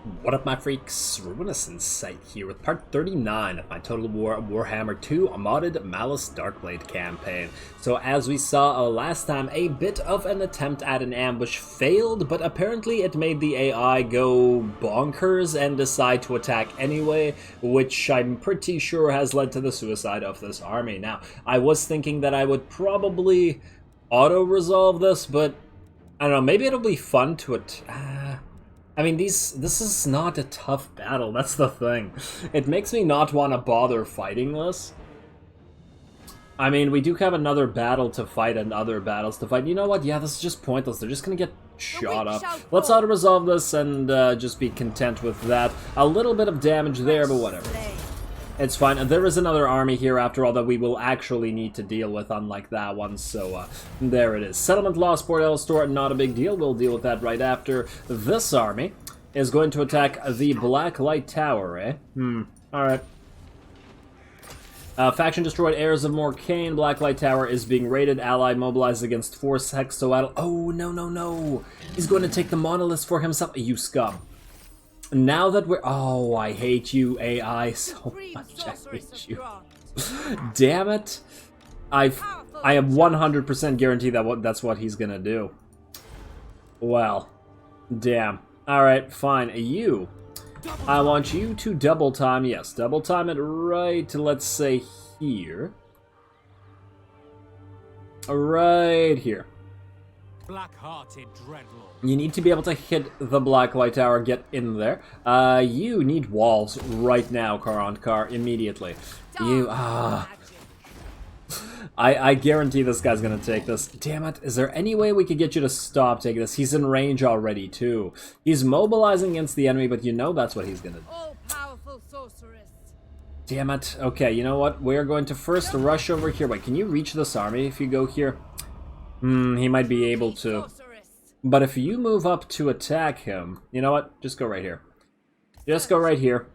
What up, my freaks? RuinousInsight here with part 39 of my Total Warhammer II modded Malus Darkblade campaign. So as we saw last time, a bit of an attempt at an ambush failed, but apparently it made the AI go bonkers and decide to attack anyway, which I'm pretty sure has led to the suicide of this army. Now, I was thinking that I would probably auto-resolve this, but I don't know, maybe it'll be fun to I mean, this is not a tough battle, that's the thing. It makes me not want to bother fighting this. I mean, we do have another battle to fight and other battles to fight. You know what? Yeah, this is just pointless. They're just gonna get shot up. Let's auto-resolve this and just be content with that. A little bit of damage there, but whatever. It's fine. There is another army here, after all, that we will actually need to deal with, unlike that one, so there it is. Settlement lost, Port Elstore, not a big deal. We'll deal with that right after. This army is going to attack the Black Light Tower, eh? Alright. Faction destroyed, Heirs of Morcane. Black Light Tower is being raided. Ally mobilized against Force Hexoatl. Oh, no, no, no. He's going to take the monolith for himself. You scum. Now that we're... Oh, I hate you, AI, so much. I hate you. Damn it. I am 100% guaranteed that that's what he's gonna do. Well, damn. Alright, fine. You. I want you to double time. Yes, double time it right, let's say, here. Right here. Black-hearted dreadlord. You need to be able to hit the Black Light Tower, get in there. You need walls right now, Car, immediately. You, I guarantee this guy's gonna take this. Damn it, is there any way we could get you to stop taking this? He's in range already, too. He's mobilizing against the enemy, but you know that's what he's gonna do. All-powerful sorceress. Damn it. Okay, you know what? We're going to first rush over here. Wait, can you reach this army if you go here? He might be able to. But if you move up to attack him, you know what? Just go right here. Just go right here.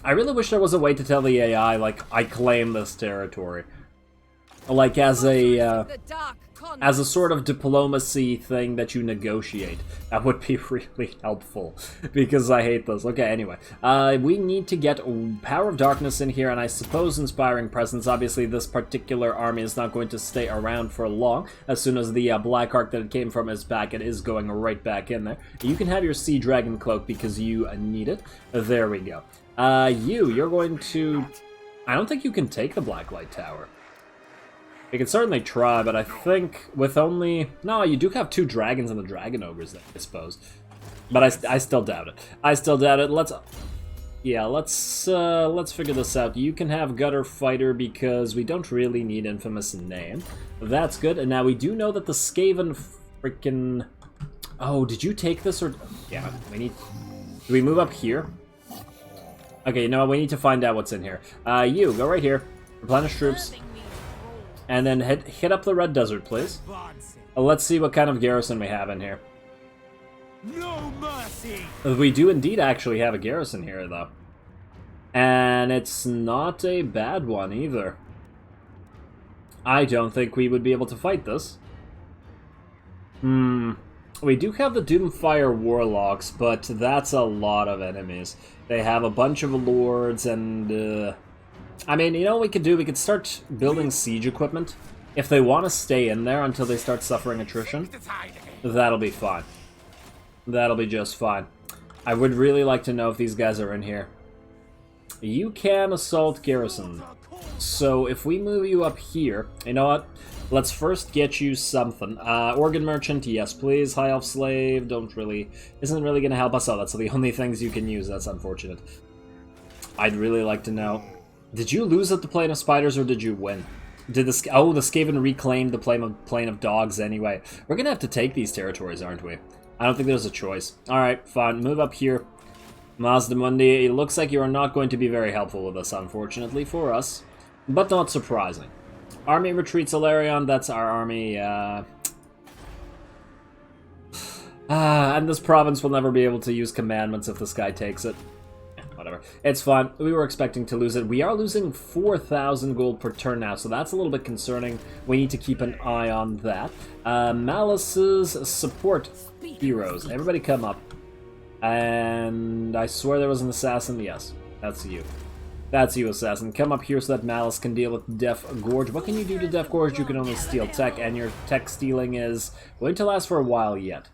I really wish there was a way to tell the AI, like, I claim this territory. Like, as a sort of diplomacy thing that you negotiate. That would be really helpful, because I hate this. Okay, anyway. We need to get Power of Darkness in here, and I suppose Inspiring Presence. Obviously, this particular army is not going to stay around for long. As soon as the Black Ark that it came from is back, it is going right back in there. You can have your Sea Dragon Cloak, because you need it. There we go. You're going to... I don't think you can take the Black Light Tower. You can certainly try, but I think with only... No, you do have 2 dragons and the dragon ogres there, I suppose. But I still doubt it. I still doubt it. Let's figure this out. You can have Gutter Fighter because we don't really need Infamous name. That's good. And now we do know that the Skaven freaking... Oh, did you take this or... Yeah, we need... Do we move up here? Okay, no, we need to find out what's in here. You, go right here. Replenish troops. And then hit up the Red Desert, please. Let's see what kind of garrison we have in here. No mercy. We do indeed actually have a garrison here, though. And it's not a bad one, either. I don't think we would be able to fight this. We do have the Doomfire Warlocks, but that's a lot of enemies. They have a bunch of lords and... I mean, you know what we could do? We could start building siege equipment. If they want to stay in there until they start suffering attrition, that'll be fine. That'll be just fine. I would really like to know if these guys are in here. You can assault garrison. So if we move you up here, you know what? Let's first get you something. Organ Merchant, yes please. High Elf Slave, isn't really going to help us out. That's the only things you can use. That's unfortunate. I'd really like to know. Did you lose at the Plane of Spiders, or did you win? Did the Skaven reclaimed the Plane of Dogs anyway. We're gonna have to take these territories, aren't we? I don't think there's a choice. Alright, fine. Move up here. Mazdamundi, it looks like you are not going to be very helpful with us, unfortunately, for us. But not surprising. Army retreats, Alarion. That's our army, and this province will never be able to use commandments if this guy takes it. Whatever. It's fine. We were expecting to lose it. We are losing 4,000 gold per turn now, so that's a little bit concerning. We need to keep an eye on that. Malus's support heroes. Everybody come up. And I swear there was an assassin. Yes, that's you. That's you, assassin. Come up here so that Malus can deal with Death Gorge. What can you do to Death Gorge? You can only steal tech, and your tech stealing is going to last for a while yet.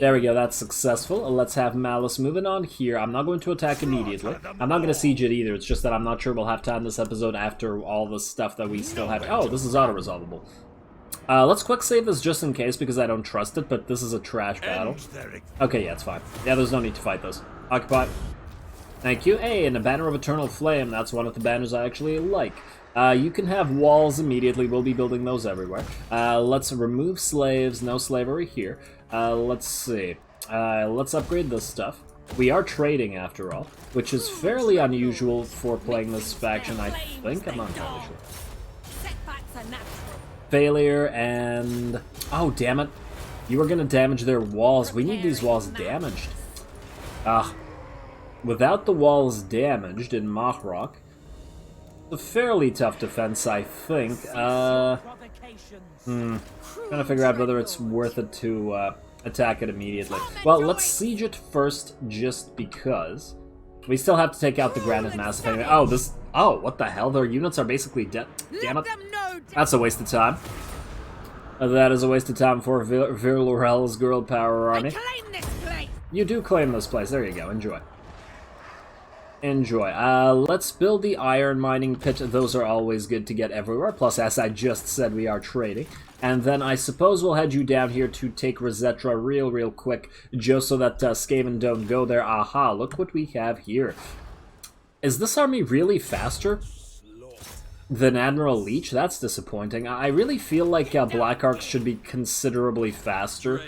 There we go, that's successful. Let's have Malus moving on here. I'm not going to attack immediately. I'm not going to siege it either. It's just that I'm not sure we'll have time this episode after all the stuff that we still have. Oh, this is auto-resolvable. Let's quick save this just in case because I don't trust it, but this is a trash battle. Okay, yeah, it's fine. Yeah, there's no need to fight those. Occupy. Thank you. Hey, and a banner of eternal flame. That's one of the banners I actually like. You can have walls immediately. We'll be building those everywhere. Let's remove slaves. No slavery here. Let's see. Let's upgrade this stuff. We are trading, after all, which is fairly unusual for playing this faction, I think. I'm not entirely sure. Failure and... Oh, damn it. You were going to damage their walls. We need these walls damaged. Without the walls damaged in Mahrok, a fairly tough defense, I think. Trying to figure out whether it's worth it to attack it immediately. Well, let's siege it first, just because. We still have to take out the Granite Massif anyway. Oh, this... Oh, what the hell? Their units are basically dead. Damn it. That's a waste of time. That is a waste of time for Virlorel's Girl Power Army. You do claim this place. There you go. Enjoy. Enjoy. Let's build the iron mining pit. Those are always good to get everywhere. Plus, as I just said, we are trading. And then I suppose we'll head you down here to take Rosetta real quick, just so that Skaven don't go there. Aha, look what we have here. Is this army really faster than Admiral Leech? That's disappointing. I really feel like Black Arcs should be considerably faster.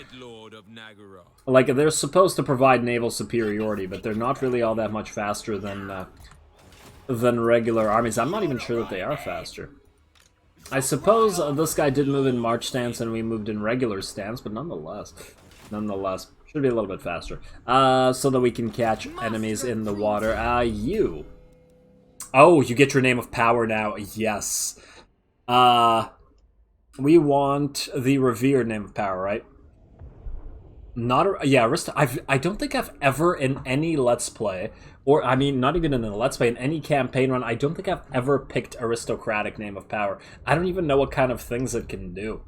Like, they're supposed to provide naval superiority, but they're not really all that much faster than regular armies. I'm not even sure that they are faster. I suppose this guy did move in March stance and we moved in regular stance, but nonetheless, should be a little bit faster. So that we can catch enemies in the water. You. Oh, you get your name of power now. Yes. We want the revered name of power, right? Yeah, I don't think I've ever in any Let's Play, or I mean, not even in a Let's Play, in any campaign run, I don't think I've ever picked aristocratic name of power. I don't even know what kind of things it can do.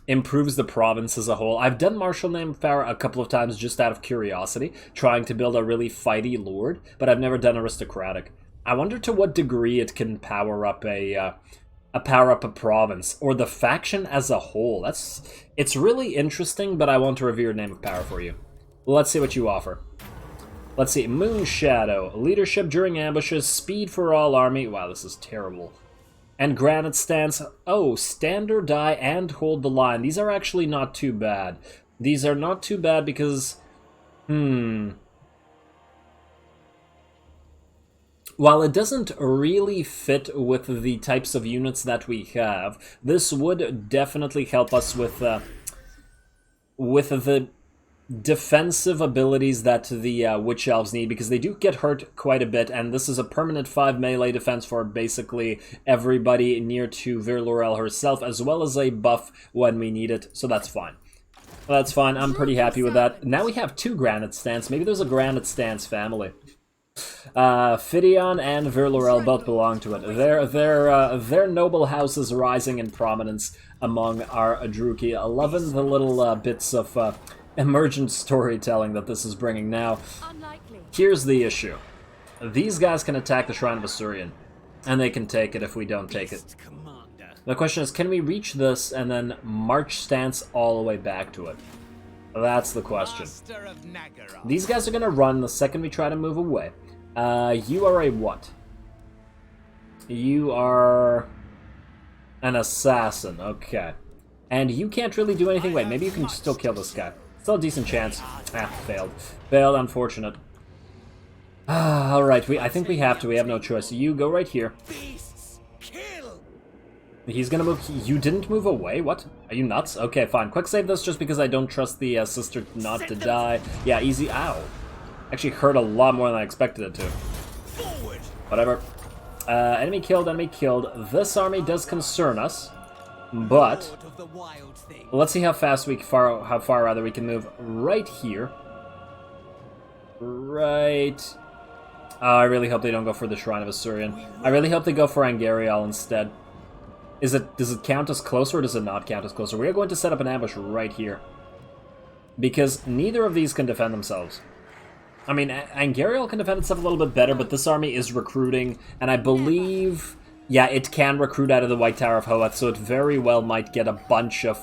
Improves the province as a whole. I've done martial name of power a couple of times just out of curiosity, trying to build a really fighty lord, but I've never done aristocratic. I wonder to what degree it can power up a province, or the faction as a whole. It's really interesting, but I want to revere name of power for you. Let's see what you offer. Let's see, Moon Shadow, leadership during ambushes, speed for all army. Wow, this is terrible. And Granite Stance. Oh, stand or die and hold the line. These are actually not too bad. These are not too bad because, while it doesn't really fit with the types of units that we have, this would definitely help us with the defensive abilities that the Witch Elves need, because they do get hurt quite a bit, and this is a permanent 5 melee defense for basically everybody near to Virlorel herself, as well as a buff when we need it, so that's fine. That's fine, I'm pretty happy with that. Now we have 2 Granite Stance. Maybe there's a Granite Stance family. Phidion and Virlorel both belong to it. Their noble houses rising in prominence among our Druki. I love the little bits of emergent storytelling that this is bringing. Now, here's the issue. These guys can attack the Shrine of Asurion, and they can take it if we don't take it. The question is, can we reach this and then march stance all the way back to it? That's the question. These guys are going to run the second we try to move away. You are a what? You are an assassin, okay. And you can't really do anything. Wait, maybe you can still kill this guy. Still a decent chance. Failed. Failed, unfortunate. Alright, I think we have to. We have no choice. You go right here. He's gonna move. You didn't move away? What? Are you nuts? Okay, fine. Quick save this just because I don't trust the sister not to die. Yeah, easy. Ow. Actually hurt a lot more than I expected it to. Whatever. Enemy killed, enemy killed. This army does concern us, but let's see how fast how far rather we can move right here. right... I really hope they don't go for the Shrine of Asuryan. I really hope they go for Angariel instead. Does it count as closer or does it not count as closer? We are going to set up an ambush right here. Because neither of these can defend themselves. I mean, Angariel can defend itself a little bit better, but this army is recruiting, and I believe... Yeah, it can recruit out of the White Tower of Hoeth, so it very well might get a bunch of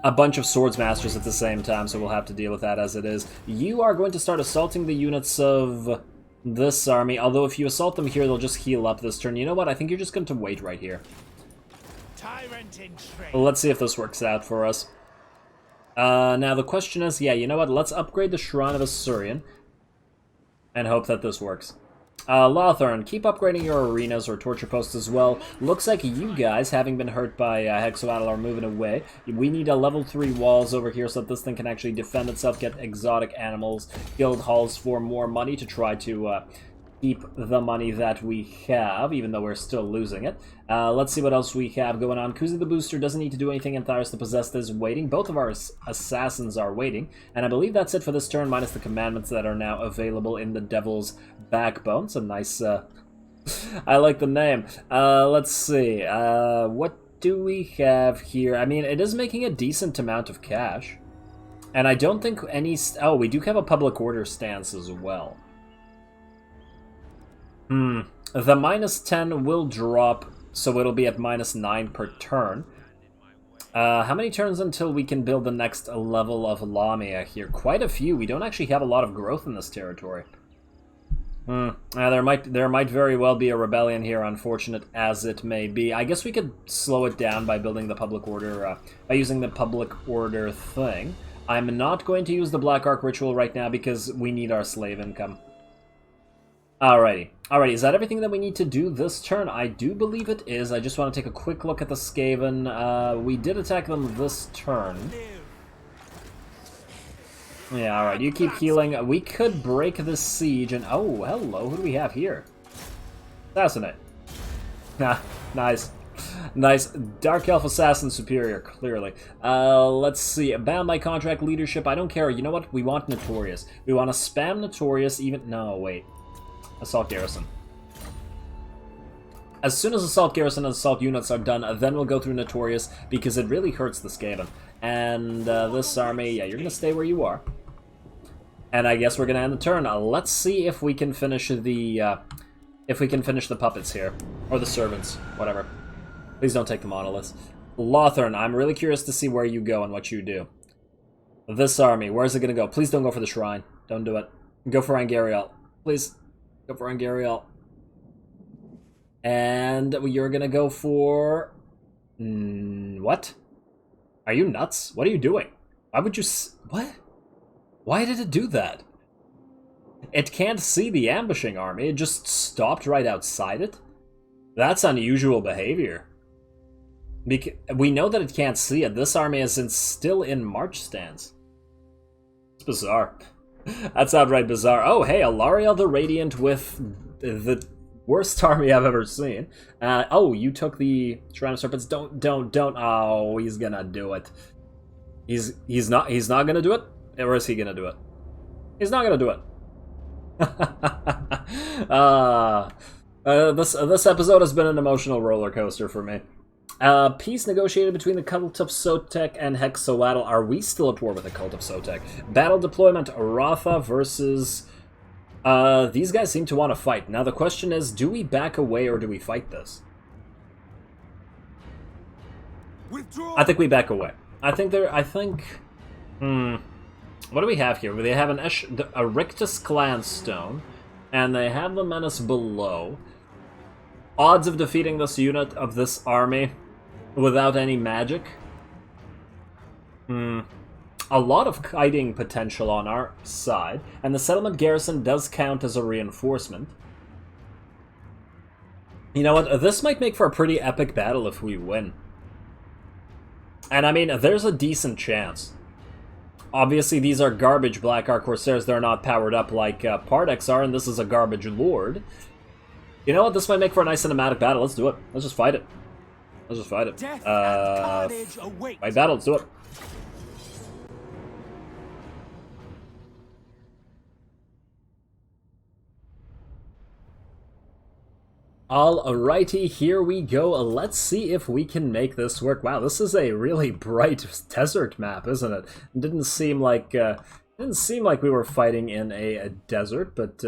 Swordsmasters at the same time, so we'll have to deal with that as it is. You are going to start assaulting the units of this army, although if you assault them here, they'll just heal up this turn. You know what? I think you're just going to wait right here. Tyrant in trade. Well, let's see if this works out for us. Now the question is, yeah, you know what? Let's upgrade the Shrine of Asuryan and hope that this works. Lothern, keep upgrading your arenas or torture posts as well. Looks like you guys, having been hurt by Hexoatl, are moving away. We need a level 3 walls over here so that this thing can actually defend itself, get exotic animals, guild halls for more money to try to keep the money that we have, even though we're still losing it. Let's see what else we have going on. Kuzi the Booster doesn't need to do anything, and Thyrus the Possessed is waiting. Both of our assassins are waiting, and I believe that's it for this turn, minus the commandments that are now available in the Devil's Backbone. It's a nice, I like the name. Let's see, what do we have here? I mean, it is making a decent amount of cash, and I don't think any... Oh, we do have a public order stance as well. The minus 10 will drop, so it'll be at minus 9 per turn. How many turns until we can build the next level of Lamia here? Quite a few. We don't actually have a lot of growth in this territory. There might very well be a rebellion here, unfortunate as it may be. I guess we could slow it down by building the public order, by using the public order thing. I'm not going to use the Black Ark Ritual right now because we need our slave income. Alrighty, is that everything that we need to do this turn? I do believe it is. I just want to take a quick look at the Skaven. We did attack them this turn. Yeah, alright, you keep healing. We could break this siege and... Oh, hello, who do we have here? Assassinate. Nice. Nice. Dark Elf Assassin Superior, clearly. Let's see. Bound by contract leadership. I don't care. You know what? We want Notorious. We want to spam Notorious even... No, wait. Assault Garrison. As soon as Assault Garrison and Assault units are done, then we'll go through Notorious, because it really hurts the Skaven. And this army, yeah, you're going to stay where you are. And I guess we're going to end the turn. Let's see if we can finish the puppets here. Or the servants, whatever. Please don't take the monoliths. Lothern, I'm really curious to see where you go and what you do. This army, where's it going to go? Please don't go for the Shrine. Don't do it. Go for Angariel. Please. Go for Angariel. And you're gonna go for... what? Are you nuts? What are you doing? Why would you... What? Why did it do that? It can't see the ambushing army. It just stopped right outside it? That's unusual behavior. We know that it can't see it. This army is still in march stance. It's bizarre. That's outright bizarre. Oh, hey, Alariel the Radiant with the worst army I've ever seen. Oh, you took the Shrine of Serpents. Don't. Oh, he's gonna do it. He's not gonna do it? Or is he gonna do it? He's not gonna do it. This episode has been an emotional roller coaster for me. Peace negotiated between the Cult of Sotek and Hexoatl. Are we still at war with the Cult of Sotek? Battle deployment, Ratha versus... these guys seem to want to fight. Now the question is, do we back away or do we fight this? Withdraw. I think we back away. What do we have here? They have a Rictus Clan Stone, and they have the Menace below. Odds of defeating this unit of this army without any magic? A lot of kiting potential on our side, and the settlement garrison does count as a reinforcement. You know what? This might make for a pretty epic battle if we win. And I mean, there's a decent chance. Obviously, these are garbage Black Ark Corsairs. They're not powered up like Pardex are, and this is a garbage Lord. You know what? This might make for a nice cinematic battle. Let's do it. Let's just fight it. Let's just fight it. Death and carnage await. Fight battle. Let's do it. Alrighty, here we go. Let's see if we can make this work. Wow, this is a really bright desert map, isn't it? It didn't seem like we were fighting in a desert, but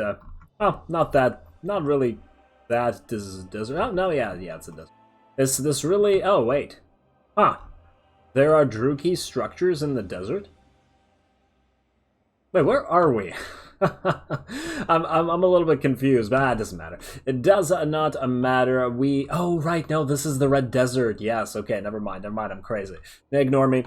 oh, not really that desert. Oh no, yeah, it's a desert. Is this really? Oh wait, huh? There are Druchii structures in the desert. Wait, where are we? I'm a little bit confused, but it doesn't matter. It does not matter. Oh right, no, this is the Red Desert. Yes, okay, never mind, I'm crazy. Ignore me.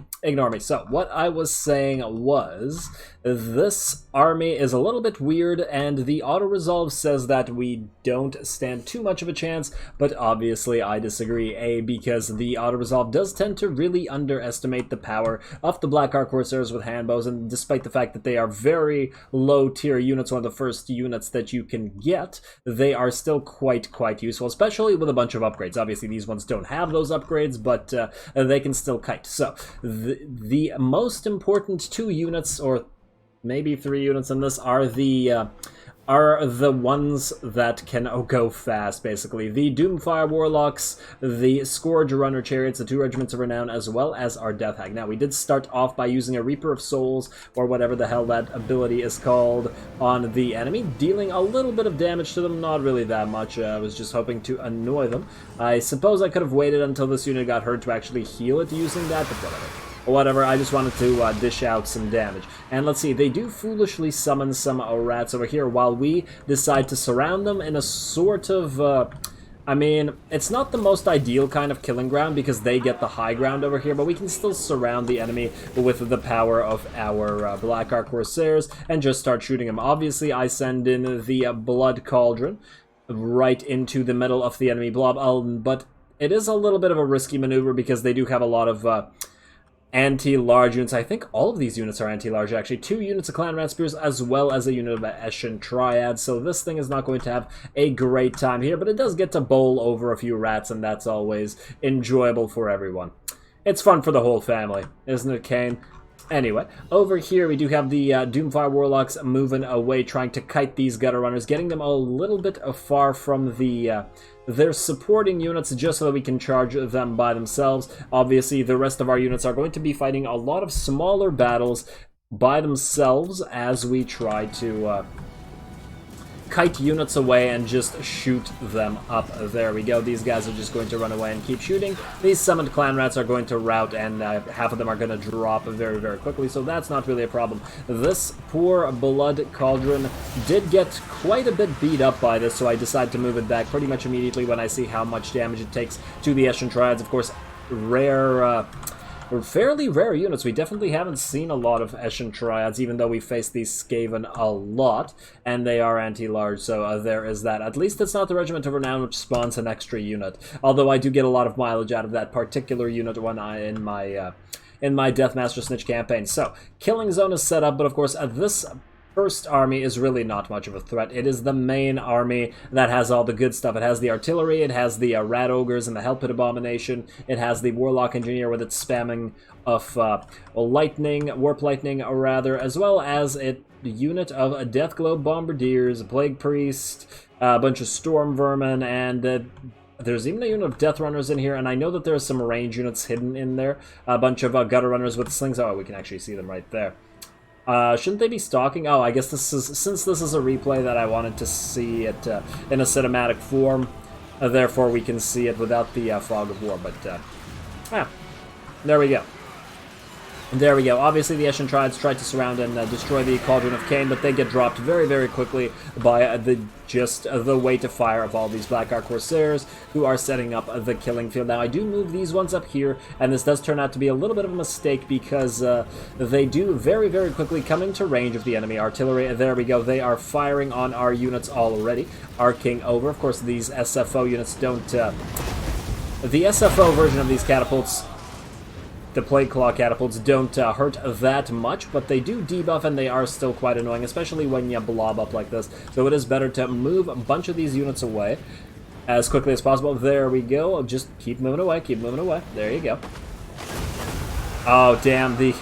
So what I was saying was this army is a little bit weird, and the auto resolve says that we don't stand too much of a chance, but obviously I disagree. Because the auto resolve does tend to really underestimate the power of the Black Ark Corsairs with handbows, and despite the fact that they are very low tier units, one of the first units that you can get, they are still quite useful, especially with a bunch of upgrades. Obviously these ones don't have those upgrades, but they can still kite. So the most important 2 units, or maybe 3 units in this, are the ones that can go fast, basically. The Doomfire Warlocks, the Scourge Runner Chariots, the 2 Regiments of Renown, as well as our Death Hag. Now, we did start off by using a Reaper of Souls, or whatever the hell that ability is called, on the enemy, dealing a little bit of damage to them, not really that much. I was just hoping to annoy them. I suppose I could have waited until this unit got hurt to actually heal it using that, but whatever, I just wanted to dish out some damage. And let's see, they do foolishly summon some rats over here while we decide to surround them in a sort of, I mean, it's not the most ideal kind of killing ground because they get the high ground over here, but we can still surround the enemy with the power of our Black Ark Corsairs and just start shooting them. Obviously, I send in the Blood Cauldron right into the middle of the enemy blob, but it is a little bit of a risky maneuver because they do have a lot of anti-large units. I think all of these units are anti-large, actually. 2 units of Clan Rat Spears, as well as a unit of Eshin Triads, so this thing is not going to have a great time here, but it does get to bowl over a few rats, and that's always enjoyable for everyone. It's fun for the whole family, isn't it, Kane? Anyway, over here we do have the Doomfire Warlocks moving away, trying to kite these Gutter Runners, getting them a little bit far from the their supporting units just so that we can charge them by themselves. Obviously, the rest of our units are going to be fighting a lot of smaller battles by themselves as we try to kite units away and just shoot them up. There we go. These guys are just going to run away and keep shooting. These summoned clan rats are going to rout, and half of them are going to drop very quickly, so that's not really a problem. This poor Blood Cauldron did get quite a bit beat up by this, so I decided to move it back pretty much immediately when I see how much damage it takes to the Eshin Triads. Of course, fairly rare units. We definitely haven't seen a lot of Eshin Triads, even though we face these Skaven a lot, and they are anti-large, so there is that. At least it's not the Regiment of Renown, which spawns an extra unit, although I do get a lot of mileage out of that particular unit when in my Deathmaster Snitch campaign. So, Killing Zone is set up, but of course, this first army is really not much of a threat. It is the main army that has all the good stuff. It has the artillery, it has the Rat Ogres and the Hell Pit Abomination, it has the Warlock Engineer with its spamming of Warp Lightning, rather, as well as a unit of Deathglobe Bombardiers, a Plague Priest, a bunch of Storm Vermin, and there's even a unit of Death Runners in here, and I know that there are some range units hidden in there. A bunch of Gutter Runners with slings. Oh, we can actually see them right there. Shouldn't they be stalking? Oh, I guess since this is a replay that I wanted to see it in a cinematic form, therefore we can see it without the Fog of War, but there we go. There we go. Obviously, the Eshin Triads tried to surround and destroy the Cauldron of Cain, but they get dropped very quickly by the weight of fire of all these Black Ark Corsairs who are setting up the killing field. Now, I do move these ones up here, and this does turn out to be a little bit of a mistake because they do very quickly come into range of the enemy artillery. There we go. They are firing on our units already, arcing over. Of course, these SFO units don't... the SFO version of these catapults, the Plague Claw catapults, don't hurt that much, but they do debuff, and they are still quite annoying, especially when you blob up like this. So it is better to move a bunch of these units away as quickly as possible. There we go. Just keep moving away, keep moving away. There you go. Oh, damn, the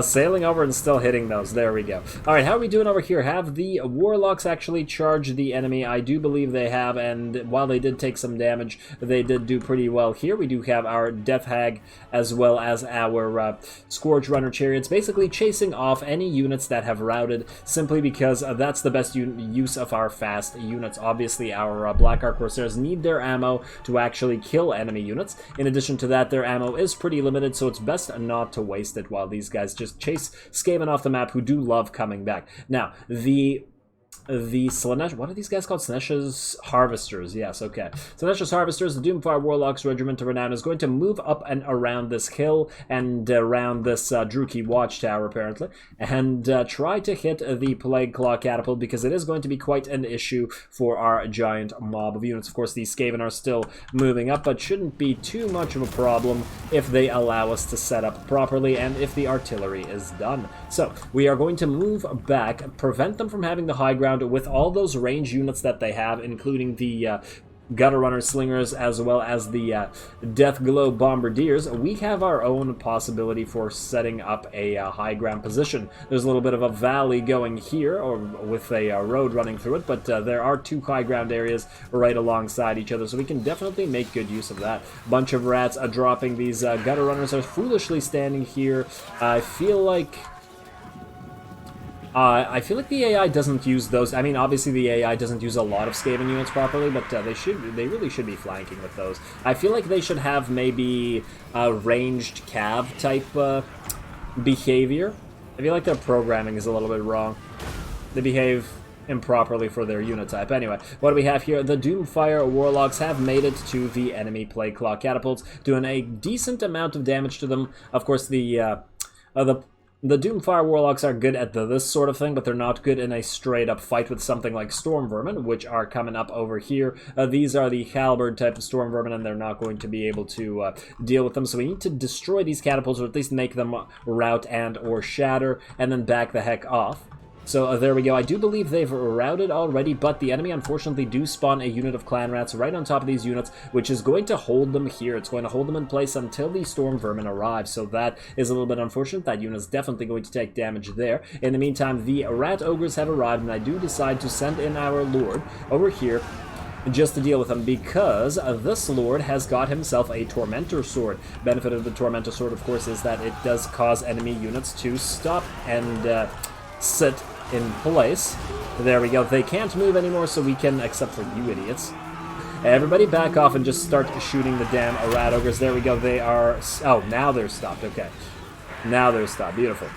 sailing over and still hitting those. There we go. Alright, how are we doing over here? Have the Warlocks actually charged the enemy? I do believe they have, and while they did take some damage, they did do pretty well here. We do have our Death Hag as well as our Scourge Runner Chariots, basically chasing off any units that have routed, simply because that's the best use of our fast units. Obviously, our Black Ark Corsairs need their ammo to actually kill enemy units. In addition to that, their ammo is pretty limited, so it's best not to waste it while these guys just chase Skaven off the map, who do love coming back. Now, the Slanesh, what are these guys called? Slaanesh Harvesters, yes, okay. Slaanesh Harvesters, the Doomfire Warlocks Regiment of Renown is going to move up and around this hill and around this Druki Watchtower, apparently, and try to hit the Plague Claw Catapult, because it is going to be quite an issue for our giant mob of units. Of course, these Skaven are still moving up, but shouldn't be too much of a problem if they allow us to set up properly and if the artillery is done. So, we are going to move back, prevent them from having the high ground with all those range units that they have, including the Gutter Runner Slingers as well as the Death Glow Bombardiers. We have our own possibility for setting up a high ground position. There's a little bit of a valley going here, or with a road running through it, but there are two high ground areas right alongside each other, so we can definitely make good use of that. Bunch of rats dropping. These Gutter Runners are foolishly standing here. I feel like the AI doesn't use those. I mean, obviously the AI doesn't use a lot of Skaven units properly, but they really should be flanking with those. I feel like they should have maybe a ranged cav type behavior. I feel like their programming is a little bit wrong. They behave improperly for their unit type. Anyway, what do we have here? The Doomfire Warlocks have made it to the enemy Plague Claw Catapults, doing a decent amount of damage to them. Of course, the Doomfire Warlocks are good at this sort of thing, but they're not good in a straight-up fight with something like Storm Vermin, which are coming up over here. These are the Halberd type of Storm Vermin, and they're not going to be able to deal with them, so we need to destroy these catapults, or at least make them rout and or shatter, and then back the heck off. So there we go. I do believe they've routed already, but the enemy unfortunately do spawn a unit of clan rats right on top of these units, which is going to hold them here. It's going to hold them in place until the Storm Vermin arrive, so that is a little bit unfortunate. That unit is definitely going to take damage there. In the meantime, the Rat Ogres have arrived, and I do decide to send in our Lord over here just to deal with him, because this Lord has got himself a Tormentor Sword. Benefit of the Tormentor Sword, of course, is that it does cause enemy units to stop and sit in place. There we go. They can't move anymore, so we can, except for you idiots. Everybody back off and just start shooting the damn Rat Ogres. There we go. They are... Oh, now they're stopped. Okay. Now they're stopped. Beautiful.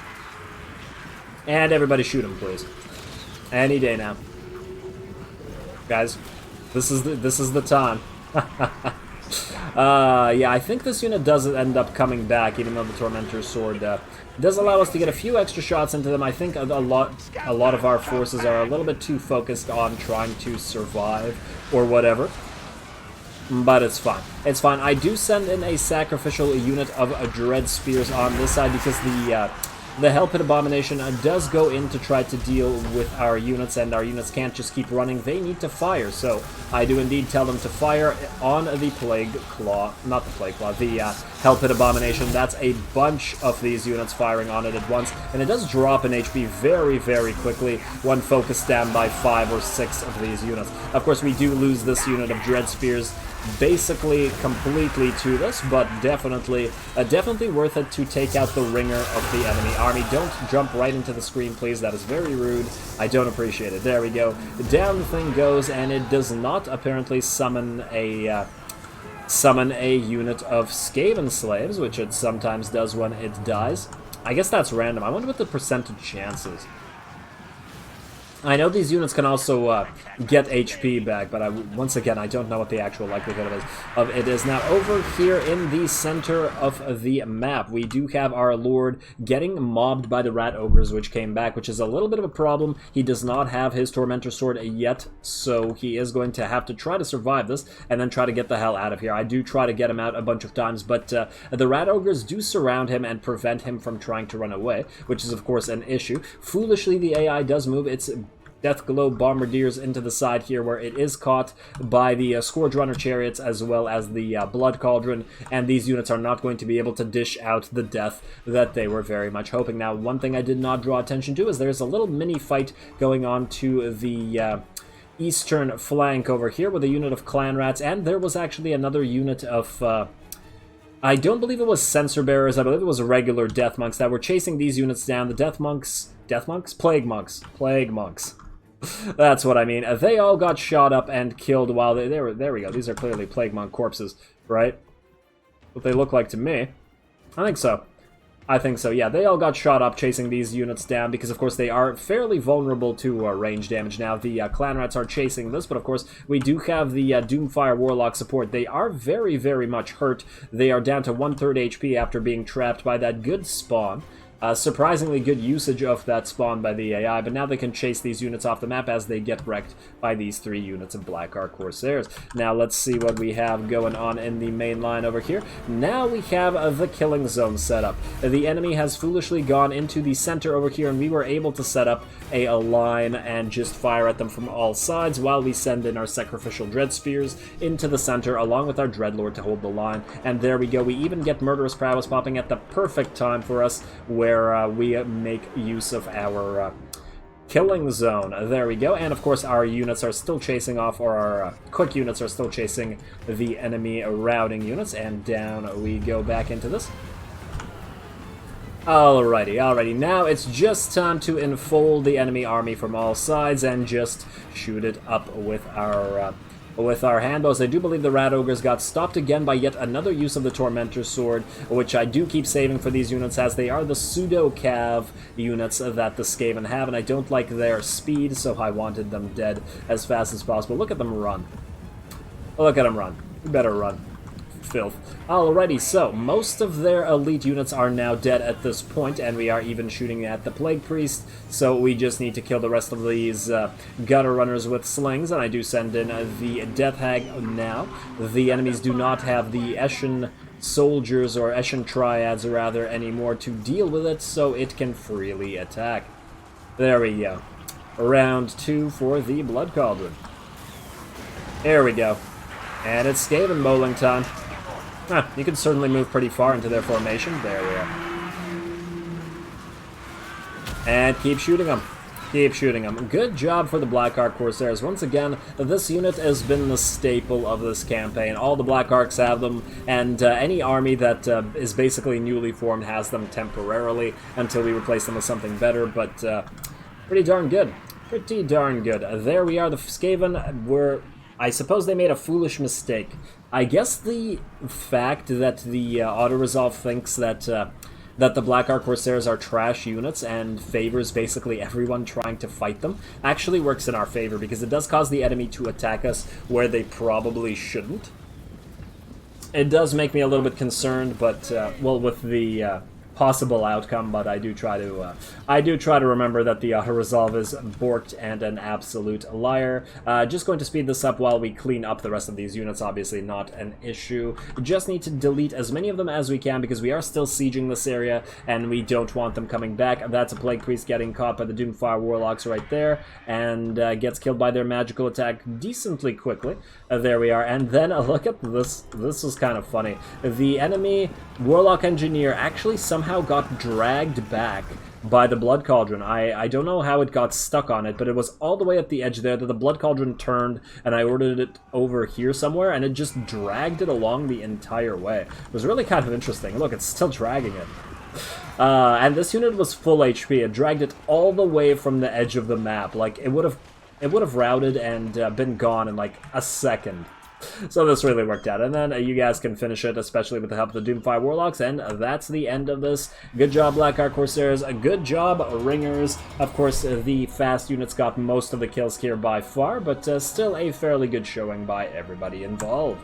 And everybody shoot them, please. Any day now. Guys, this is the time. Yeah, I think this unit does end up coming back, even though the Tormentor Sword does allow us to get a few extra shots into them. I think a lot of our forces are a little bit too focused on trying to survive or whatever. But it's fine. It's fine. I do send in a sacrificial unit of Dread Spears on this side, because the Hell Pit Abomination does go in to try to deal with our units, and our units can't just keep running. They need to fire, so I do indeed tell them to fire on the Plague Claw, not the Plague Claw, the Hell Pit Abomination. That's a bunch of these units firing on it at once, and it does drop in HP very, very quickly when focused down by 5 or 6 of these units. Of course, we do lose this unit of Dread Spears basically completely to this, but definitely worth it to take out the ringer of the enemy army. Don't jump right into the screen, please. That is very rude. I don't appreciate it. There we go. Down the thing goes, and it does not apparently summon a unit of Skaven slaves, which it sometimes does when it dies. I guess that's random. I wonder what the percentage chance is. I know these units can also get HP back, but once again, I don't know what the actual likelihood of it is. Now, over here in the center of the map, we do have our Lord getting mobbed by the Rat Ogres, which came back, which is a little bit of a problem. He does not have his Tormentor Sword yet, so he is going to have to try to survive this and then try to get the hell out of here. I do try to get him out a bunch of times, but the Rat Ogres do surround him and prevent him from trying to run away, which is, of course, an issue. Foolishly, the AI does move its Deathglow Bombardiers into the side here, where it is caught by the Scourge Runner Chariots as well as the Blood Cauldron, and these units are not going to be able to dish out the death that they were very much hoping. Now, one thing I did not draw attention to is there's a little mini fight going on to the eastern flank over here with a unit of Clan Rats, and there was actually another unit of... I don't believe it was Censor Bearers, I believe it was regular Death Monks that were chasing these units down. The Death Monks... Death Monks? Plague Monks. Plague Monks. That's what I mean. They all got shot up and killed while they were... There we go. These are clearly Plague Monk corpses, right? What they look like to me. I think so. I think so, yeah. They all got shot up chasing these units down because, of course, they are fairly vulnerable to range damage. Now, the Clan Rats are chasing this, but, of course, we do have the Doomfire Warlock support. They are very, very much hurt. They are down to 1/3 HP after being trapped by that good spawn. Surprisingly good usage of that spawn by the AI, but now they can chase these units off the map as they get wrecked by these 3 units of Black Ark Corsairs. Now let's see what we have going on in the main line over here. Now we have the killing zone set up. The enemy has foolishly gone into the center over here, and we were able to set up a line and just fire at them from all sides while we send in our sacrificial dread spears into the center along with our dreadlord to hold the line. And there we go. We even get murderous prowess popping at the perfect time for us, where we make use of our killing zone. There we go. And of course our units are still chasing off, or our quick units are still chasing the enemy routing units, and down we go back into this. Alrighty. Now it's just time to enfold the enemy army from all sides and just shoot it up with our handbows. I do believe the Rat Ogres got stopped again by yet another use of the Tormentor Sword, which I do keep saving for these units as they are the pseudo-cav units that the Skaven have, and I don't like their speed, so I wanted them dead as fast as possible. Look at them run. Look at them run. You better run. Filth. Alrighty, so most of their elite units are now dead at this point, and we are even shooting at the Plague Priest, so we just need to kill the rest of these gutter runners with slings, and I do send in the Death Hag now. The enemies do not have the Eshin soldiers, or Eshin triads rather, anymore to deal with it, so it can freely attack. There we go. Round 2 for the Blood Cauldron. There we go. And it's Skaven bowling time. Huh, you can certainly move pretty far into their formation. There we are. And keep shooting them. Keep shooting them. Good job for the Black Ark Corsairs. Once again, this unit has been the staple of this campaign. All the Black Arks have them, and any army that is basically newly formed has them temporarily until we replace them with something better, but pretty darn good. Pretty darn good. There we are. The Skaven were... I suppose they made a foolish mistake. I guess the fact that the auto-resolve thinks that the Black Ark Corsairs are trash units and favors basically everyone trying to fight them actually works in our favor, because it does cause the enemy to attack us where they probably shouldn't. It does make me a little bit concerned, but, well, with the possible outcome, but I do try to remember that the auto-resolve is borked and an absolute liar. Just going to speed this up while we clean up the rest of these units. Obviously not an issue. Just need to delete as many of them as we can, because we are still sieging this area and we don't want them coming back. That's a Plague Priest getting caught by the Doomfire Warlocks right there, and gets killed by their magical attack decently quickly. There we are. And then look at this. This was kind of funny. The enemy Warlock Engineer actually somehow got dragged back by the Blood Cauldron. I don't know how it got stuck on it, but it was all the way at the edge there that the Blood Cauldron turned, and I ordered it over here somewhere, and it just dragged it along the entire way. It was really kind of interesting. Look, it's still dragging it. And this unit was full HP. It dragged it all the way from the edge of the map. Like, it would have routed and been gone in like a second. So this really worked out, and then you guys can finish it, especially with the help of the Doomfire Warlocks, and that's the end of this. Good job, Black Ark Corsairs. Good job, Ringers. Of course, the fast units got most of the kills here by far, but still a fairly good showing by everybody involved.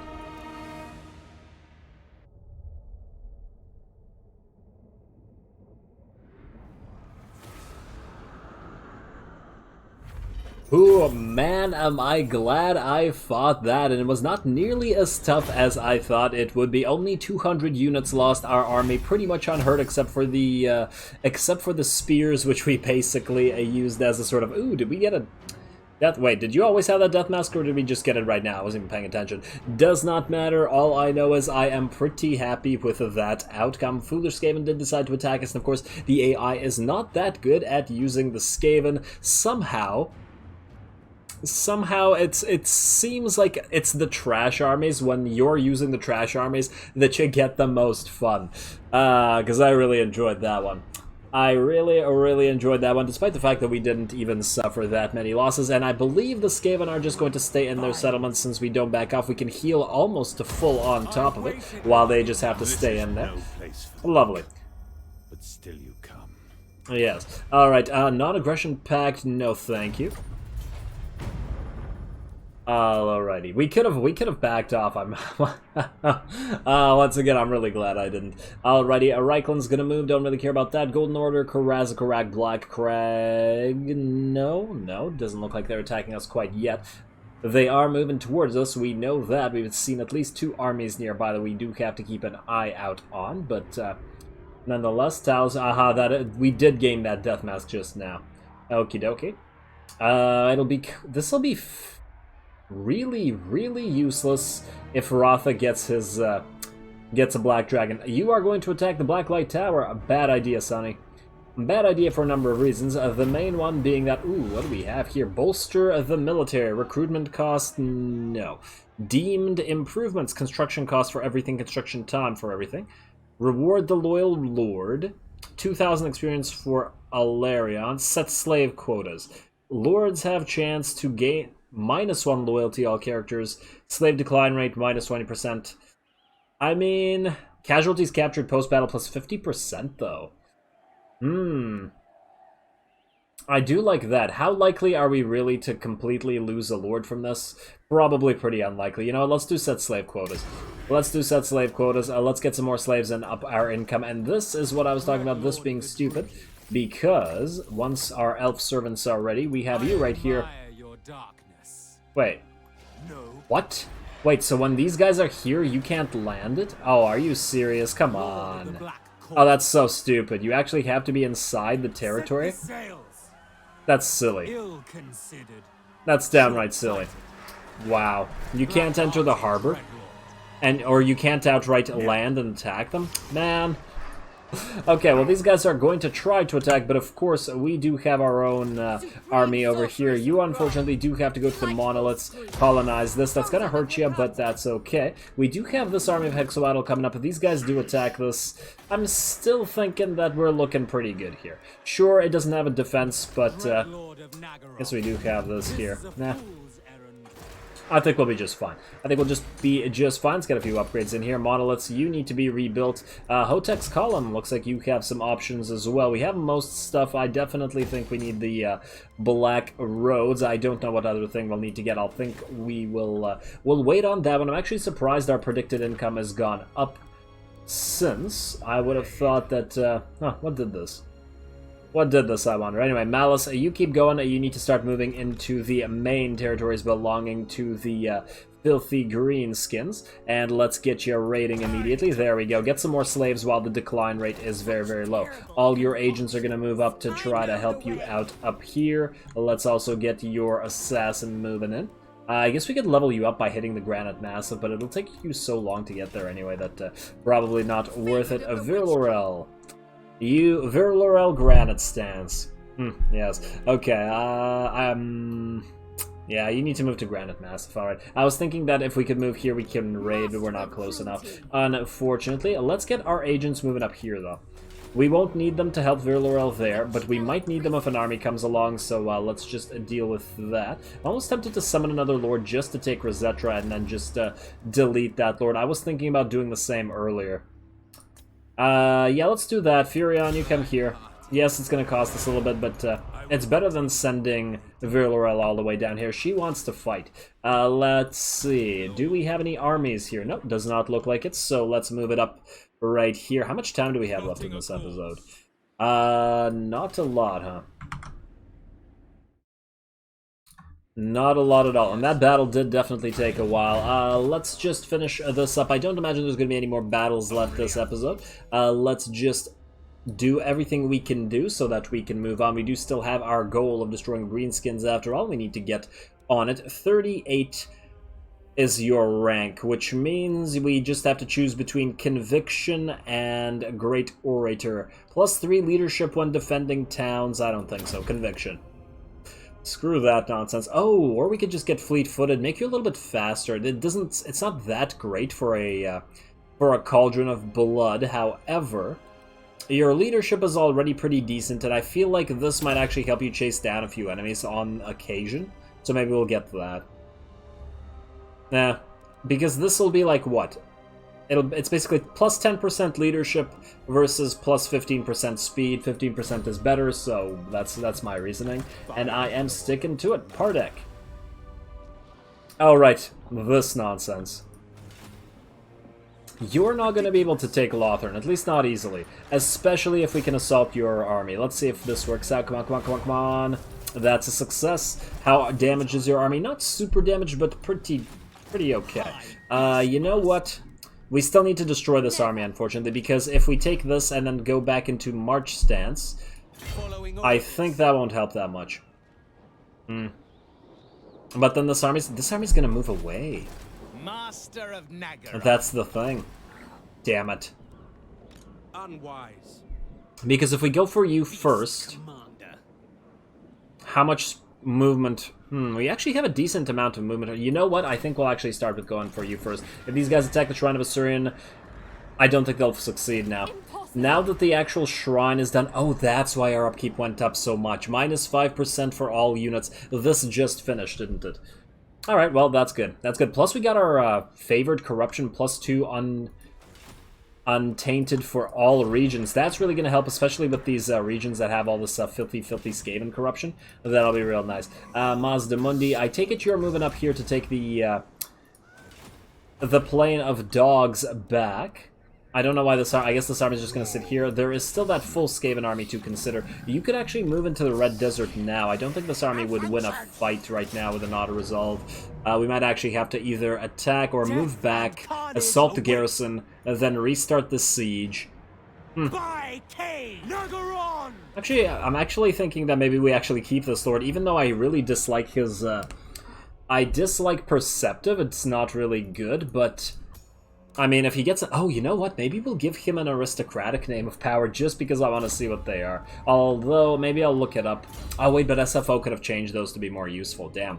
Ooh, man, am I glad I fought that, and it was not nearly as tough as I thought it would be. Only 200 units lost, our army pretty much unhurt except for the spears, which we basically used as a sort of, ooh, did we get a death? Wait, did you always have that death mask, or did we just get it right now? I wasn't even paying attention. Does not matter. All I know is I am pretty happy with that outcome. Foolish Skaven did decide to attack us, and of course, the AI is not that good at using the Skaven. Somehow it seems like it's the trash armies, when you're using the trash armies, that you get the most fun. Because I really enjoyed that one. I really enjoyed that one, despite the fact that we didn't even suffer that many losses. And I believe the Skaven are just going to stay in their settlements since we don't back off. We can heal almost to full on top of it, while they just have to stay in there. Lovely. But still you come. Yes. Alright, non-aggression pact, no thank you. Alrighty, we could have backed off. I'm once again, I'm really glad I didn't. Alrighty, Reikland's gonna move. Don't really care about that. Golden Order, Karazakarak, Black Crag. No, doesn't look like they're attacking us quite yet. They are moving towards us. We know that. We've seen at least 2 armies nearby that we do have to keep an eye out on. But nonetheless, Taos. We did gain that death mask just now. Okie dokie. This'll be really useless if Ratha gets a Black Dragon. You are going to attack the Black Light Tower. A bad idea, Sonny. Bad idea for a number of reasons. The main one being that, ooh, what do we have here? Bolster the military. Recruitment cost, no. Deemed improvements. Construction cost for everything. Construction time for everything. Reward the loyal lord. 2,000 experience for Alarion. Set slave quotas. Lords have chance to gain -1 loyalty all characters. Slave decline rate -20%. I mean, casualties captured post-battle plus 50% though. I do like that. How likely are we really to completely lose a lord from this? Probably pretty unlikely. You know, let's do set slave quotas. Let's get some more slaves and up our income. And this is what I was talking about, this being stupid. Because once our elf servants are ready, we have you right here. Wait. No. What? Wait, so when these guys are here, you can't land it? Oh, are you serious? Come on. Oh, that's so stupid. You actually have to be inside the territory? That's silly. That's downright silly. Wow. You can't enter the harbor? Or you can't outright land and attack them? Man. Okay, well, these guys are going to try to attack, but of course, we do have our own army over here. You, unfortunately, do have to go to the monoliths, colonize this. That's going to hurt you, but that's okay. We do have this army of Hexoatl coming up. If these guys do attack this, I'm still thinking that we're looking pretty good here. Sure, it doesn't have a defense, but I guess we do have this here. Nah. I think we'll be just fine. Let's get a few upgrades in here. Monoliths, you need to be rebuilt. Hotek's Column, looks like you have some options as well. We have most stuff. I definitely think we need the Black Roads. I don't know what other thing we'll need to get. I'll think we will we'll wait on that one. I'm actually surprised our predicted income has gone up since. I would have thought that... what did this? What did this, I wonder? Anyway, Malus, you keep going. You need to start moving into the main territories belonging to the filthy greenskins. And let's get your rating immediately. There we go. Get some more slaves while the decline rate is very low. All your agents are going to move up to try to help you out up here. Let's also get your assassin moving in. I guess we could level you up by hitting the Granite Massive, but it'll take you so long to get there anyway that probably not worth it. Virlorel. You, Virlorel Granite Stance. Yes. Okay, yeah, you need to move to Granite Massive, alright. I was thinking that if we could move here, we can raid, but we're not close enough. Unfortunately, let's get our agents moving up here, though. We won't need them to help Virlorel there, but we might need them if an army comes along, so let's just deal with that. I'm almost tempted to summon another lord just to take Rosetra and then just delete that lord. I was thinking about doing the same earlier. Yeah, let's do that. Furion, you come here. Yes, it's going to cost us a little bit, but it's better than sending Virlorel all the way down here. She wants to fight. Let's see. Do we have any armies here? Nope, does not look like it, so let's move it up right here. How much time do we have left in this episode? Not a lot, huh? Not a lot at all, and that battle did definitely take a while. Let's just finish this up. I don't imagine there's going to be any more battles left this episode. Let's just do everything we can do so that we can move on. We do still have our goal of destroying greenskins after all. We need to get on it. 38 is your rank, which means we just have to choose between Conviction and Great Orator. +3 leadership when defending towns. I don't think so. Conviction. Screw that nonsense. Oh, or we could just get fleet-footed, make you a little bit faster. It's not that great for a Cauldron of Blood. However, your leadership is already pretty decent, and I feel like this might actually help you chase down a few enemies on occasion. So maybe we'll get to that. Nah, because this will be like what? It's basically +10% leadership versus +15% speed. 15% is better, so that's my reasoning, and I am sticking to it. Pardek. All right, this nonsense. You're not going to be able to take Lothern, at least not easily, especially if we can assault your army. Let's see if this works out. Come on, come on, come on, come on. That's a success. How damaged is your army? Not super damaged, but pretty okay. You know what? We still need to destroy this army, unfortunately, because if we take this and then go back into March stance, I think that won't help that much. But then this army's gonna move away. Master of Nagara. That's the thing. Damn it. Unwise. Because if we go for you first, how much movement? We actually have a decent amount of movement. You know what? I think we'll actually start with going for you first. If these guys attack the Shrine of Assyrian, I don't think they'll succeed now. Now that the actual shrine is done... Oh, that's why our upkeep went up so much. -5% for all units. This just finished, didn't it? Alright, well, that's good. That's good. Plus, we got our favored corruption +2 untainted for all regions. That's really going to help, especially with these regions that have all this filthy Skaven corruption. That'll be real nice. Mazda Mundi, I take it you're moving up here to take the Plain of Dogs back. I don't know why this army... I guess this army is just going to sit here. There is still that full Skaven army to consider. You could actually move into the Red Desert now. I don't think this army would win a fight right now with an auto-resolve. We might actually have to either attack or move back, assault the garrison, and then restart the siege. Actually, I'm actually thinking that maybe we actually keep this Lord, even though I really dislike his... I dislike Perceptive. It's not really good, but... I mean, if he gets... Oh, you know what? Maybe we'll give him an aristocratic name of power just because I want to see what they are. Although, maybe I'll look it up. Oh, wait, but SFO could have changed those to be more useful. Damn.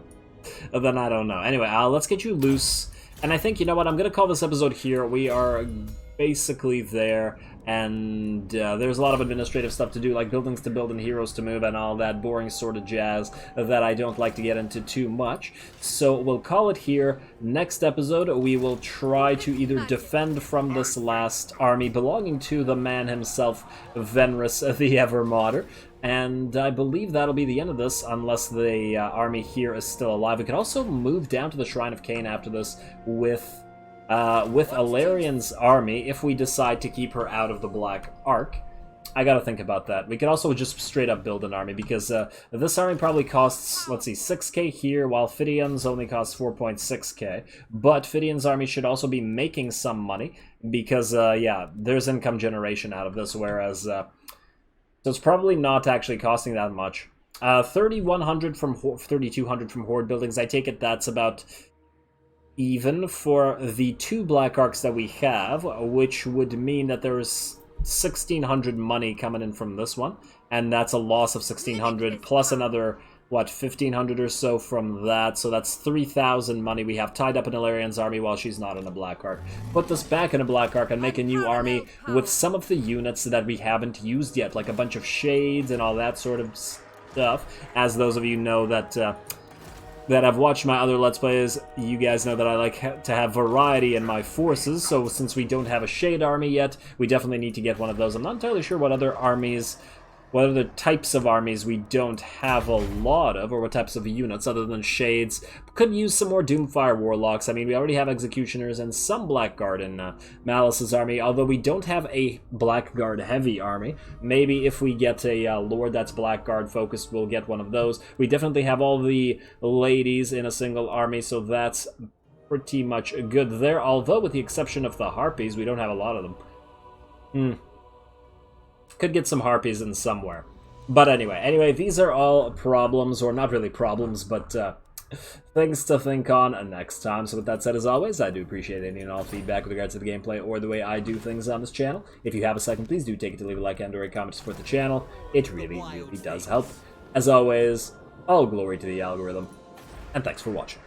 Then I don't know. Anyway, let's get you loose. And I think, you know what? I'm going to call this episode here. We are basically there. And there's a lot of administrative stuff to do, like buildings to build and heroes to move and all that boring sort of jazz that I don't like to get into too much. So we'll call it here. Next episode, we will try to either defend from this last army belonging to the man himself, Venris the Evermartyr. And I believe that'll be the end of this, unless the army here is still alive. We could also move down to the Shrine of Cain after this with Alarian's army, if we decide to keep her out of the Black Ark. I gotta think about that. We could also just straight up build an army, because this army probably costs, let's see, 6k here, while Fidion's only costs 4.6k. But Fidion's army should also be making some money, because, yeah, there's income generation out of this, whereas... so it's probably not actually costing that much. 3,100 from 3,200 from Horde buildings. I take it that's about... even for the 2 Black Arks that we have, which would mean that there's 1,600 money coming in from this one, and that's a loss of 1,600 plus another, what, 1,500 or so from that, so that's 3,000 money we have tied up in Ilarian's army while she's not in a Black Ark. Put this back in a Black Ark and make a new army with some of the units that we haven't used yet, like a bunch of shades and all that sort of stuff. As those of you know that have watched my other Let's Plays, you guys know that I like to have variety in my forces, so since we don't have a Shade army yet, we definitely need to get one of those. I'm not entirely sure what other armies What other types of armies we don't have a lot of, or what types of units other than Shades. Could use some more Doomfire Warlocks. I mean, we already have Executioners and some Blackguard in Malus's army, although we don't have a Blackguard heavy army. Maybe if we get a Lord that's Blackguard focused, we'll get one of those. We definitely have all the ladies in a single army, so that's pretty much good there, although with the exception of the Harpies, we don't have a lot of them. Could get some Harpies in somewhere. But anyway, these are all problems, or not really problems, but things to think on next time. So with that said, as always, I do appreciate any and all feedback with regards to the gameplay or the way I do things on this channel. If you have a second, please do take it to leave a like and or a comment to support the channel. It really, really does help. As always, all glory to the algorithm, and thanks for watching.